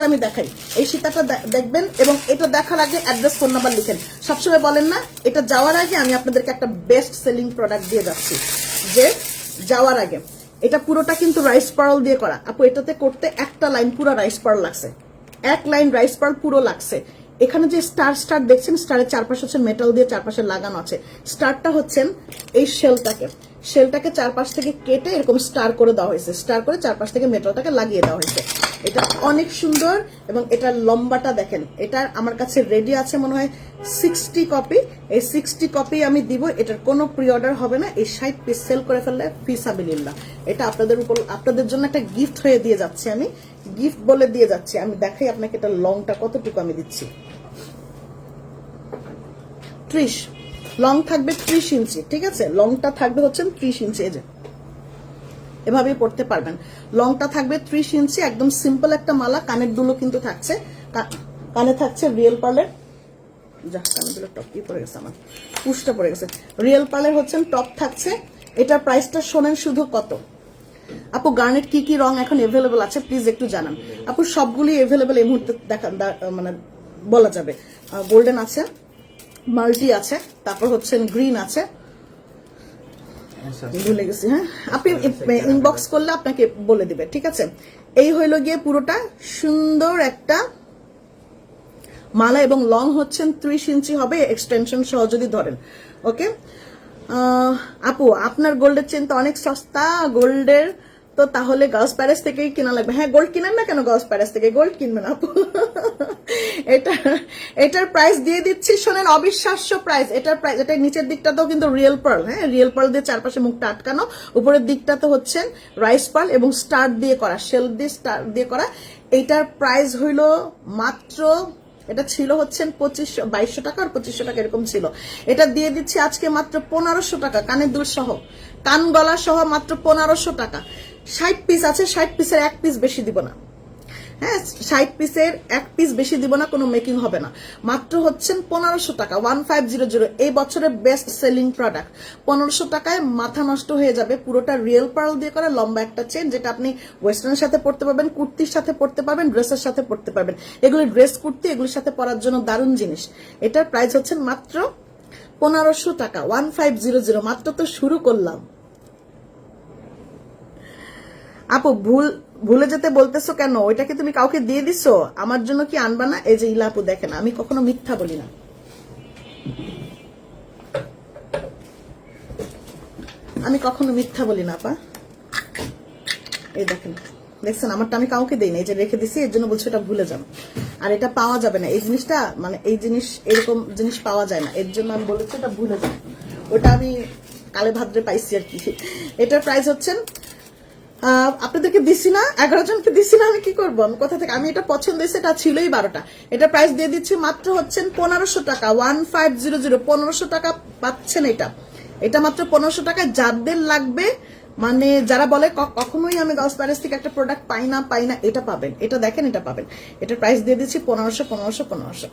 আমি দেখাই, এই সীতাটা দেখবেন এবং এটা দেখার আগে অ্যাড্রেস ফোন নাম্বার লিখেন। সবসময় বলেন না এটা যাওয়ার আগে আমি আপনাদেরকে একটা বেস্ট সেলিং প্রোডাক্ট দিয়ে যাচ্ছি, যে যাওয়ার আগে এটা পুরোটা কিন্তু রাইস পার্ল দিয়ে করা। আপু এটাতে করতে একটা লাইন পুরো রাইস পার্ল লাগছে, এক লাইন রাইস পার্ল পুরো লাগছে। এখানে যে স্টার স্টার দেখছেন, স্টারের চারপাশে হচ্ছে মেটাল দিয়ে চারপাশে লাগানো আছে। স্টারটা হচ্ছেন এই শেলটাকে চারপাশ থেকে কেটে এরকম স্টার করে দেওয়া হয়েছে, স্টার করে চারপাশ থেকে মেটালটাকে লাগিয়ে দেওয়া হয়েছে। এটা অনেক সুন্দর এবং এটার লম্বাটা দেখেন। এটা আমার কাছে রেডি আছে মনে হয় 60 কপি। এই 60 কপি আমি দিব, এটার কোনো প্রি অর্ডার হবে না। এই 60 পিস সেল করে ফেললে ফিসাবিলিল্লাহ, এটা আপনাদের জন্য একটা গিফট হয়ে দিয়ে যাচ্ছি, আমি গিফট বলে দিয়ে যাচ্ছি। আমি দেখাই আপনাকে এটা লংটা কতটুকু আমি দিচ্ছি। 30 লং থাকবে 30 ইঞ্চি, ঠিক আছে? লংটা থাকবে হচ্ছেন 30 ইঞ্চি, এই যে এভাবেই পড়তে পারবেন। লংটা থাকবে 30 ইঞ্চি, একদম সিম্পল একটা মালা। কানের দুলো কিন্তু থাকছে, কানে থাকছে রিয়েল পার্লের, যা কানের দুলো টপ কি পড়ে গেছে, আমার পুশটা পড়ে গেছে। রিয়েল পার্লের হচ্ছেন টপ থাকছে। এটার প্রাইসটা শোনেন শুধু কত। আপু গার্নেট কি কি রং এখন এভেলেবল আছে প্লিজ একটু জানান। আপু সবগুলি এভেলেবল এই মুহূর্তে মানে বলা যাবে। গোল্ডেন আছে, মাল্টি আছে, তারপর হচ্ছেন গ্রিন আছে, ভুলে গেছি। হ্যাঁ, আপনি ইনবক্স করলে আপনাকে বলে দিবে, ঠিক আছে? এই হইল গিয়ে পুরোটা সুন্দর একটা মালা এবং লং হচ্ছেন 30 ইঞ্চি হবে, এক্সটেনশন সহ যদি ধরেন। ওকে আপু আপনার গোল্ডের চেন তো অনেক সস্তা, গোল্ডের তো তাহলে গার্লস প্যালেস থেকেই কেনা লাগবে। হ্যাঁ, গোল্ড কিনেন না কেন, গার্লস প্যালেস থেকে গোল্ড কিনবেন আপু। এটার প্রাইস দিয়ে দিচ্ছি, শোনেন, অবিশ্বাস্য প্রাইস। এটার প্রাইস, এটার নিচের দিকটাতেও কিন্তু রিয়েল পার্ল, হ্যাঁ রিয়েল পার্ল দিয়ে চারপাশে মুখটা আটকানো, উপরের দিকটাতে হচ্ছেন রাইস পার্ল এবং স্টার দিয়ে করা, শেল দিয়ে স্টার দিয়ে করা। এইটার প্রাইস হইল মাত্র, এটা ছিল হচ্ছেন 2200 টাকা আর 2500 টাকা এরকম ছিল। এটা দিয়ে দিচ্ছি আজকে মাত্র 1500 টাকা, কানের দুল সহ, কান গলা সহ মাত্র 1500 টাকা। 60 পিস আছে, 60 পিসের এক পিস বেশি দিব না। হ্যাঁ, 60 পিসের এক পিস বেশি দিব না, কোনো মেকিং হবে না। মাত্র হচ্ছেন 1500 টাকা, 1500। এই বছরের বেস্ট সেলিং প্রোডাক্ট। 1500 টাকায় মাথা নষ্ট হয়ে যাবে। পুরোটা রিয়েল পার্ল দিয়ে করা, লম্বা একটা চেন, যেটা আপনি ওয়েস্টার্নের সাথে পড়তে পারবেন, কুর্তির সাথে পড়তে পারবেন, ড্রেসের সাথে পড়তে পারবেন। এগুলি ড্রেস কুর্তি, এগুলির সাথে পরার জন্য দারুণ জিনিস। এটার প্রাইস হচ্ছেন মাত্র 1500 টাকা, 1500। মাত্র তো শুরু করলাম। আপু ভুলে যেতে বলতেছো কেন? ওইটা কি তুমি কাউকে দিয়ে দিছো? আমার জন্য কি আনবা না? এই যে ইলা আপু দেখেন, আমি কখনো মিথ্যা বলি না, আমি কখনো মিথ্যা বলি না আপা। এই দেখেন, দেখছেন আমারটা আমি কাউকে দেই না, এই যে রেখে দিছি, এর জন্য বলছো এটা ভুলে যান। আর এটা পাওয়া যাবে না, এই জিনিসটা, মানে এই জিনিস, এরকম জিনিস পাওয়া যায় না, এর জন্য আমি বলেছি এটা ভুলে যান। ওটা আমি কালে ভাদ্রে পাইছি আর কি। এটার প্রাইস হচ্ছেন, আপনাদেরকে দিছি না, 11 জনকে দিছি না, আমি কি করবো, আমি কোথা থেকে, আমি এটা পছন্দ হয়েছে, এটা ছিলই 12টা। এটা প্রাইস দিয়ে দিচ্ছি মাত্র হচ্ছেন 1500 টাকা, 1500, 1500 টাকা পাচ্ছেন এটা। এটা মাত্র 1500 টাকা। যাদের লাগবে, মানে যারা বলে কখনোই আমি গার্লস প্যালেস থেকে একটা প্রোডাক্ট পাই না, এটা পাবেন, এটা দেখেন, এটা পাবেন। এটার প্রাইস দিয়ে দিচ্ছি 1500।